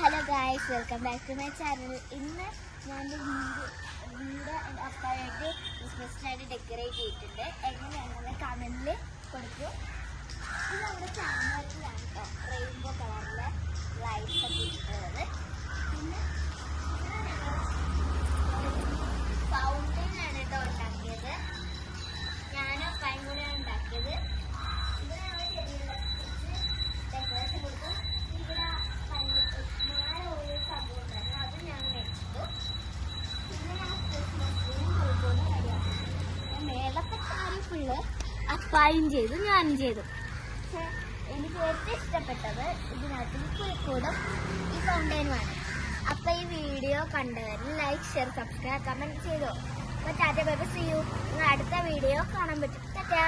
Hello guys, welcome back to my channel. ഇന്ന് ഞാൻ വീട് അപ്പായിട്ട് ക്രിസ്മസിനായിട്ട് ഡെക്കറേറ്റ് ചെയ്തിട്ടുണ്ട്. എങ്ങനെയാണെന്ന് കമന്റിൽ കൊടുക്കും. ഇത് നമ്മുടെ ചാനലിലാണ് കേട്ടോ, റെയിൻബോ കളറിലെ ലൈറ്റ്സ് ഒക്കെ ഇട്ടിട്ടുള്ളത്. പിന്നെ ഫൗണ്ടൈൻ ആണ് കേട്ടോ ഉണ്ടാക്കിയത്. ഞാനും അപ്പായും കൂടെയാണ് ഉണ്ടാക്കിയത്. ഇത് ഞങ്ങൾ ചെടികളെ ഡെക്കറേഷൻ കൊടുക്കും. ഇവിടെ മേളത്തെ കാര്യം ഫുള്ള് അപ്പായും ചെയ്തു, ഞാനും ചെയ്തു. പക്ഷെ എനിക്ക് ഏറ്റവും ഇഷ്ടപ്പെട്ടത് ഇതിനകത്ത് പുൽക്കൂടും ഈ ഫൗണ്ടൈനുമാണ്. അപ്പൊ ഈ വീഡിയോ കണ്ടവരിൽ ലൈക്ക്, ഷെയർ, സബ്സ്ക്രൈബ്, കമന്റ് ചെയ്തോ. അപ്പൊ tata bye bye, see you. അടുത്ത വീഡിയോ കാണാൻ പറ്റും. ടാറ്റാ.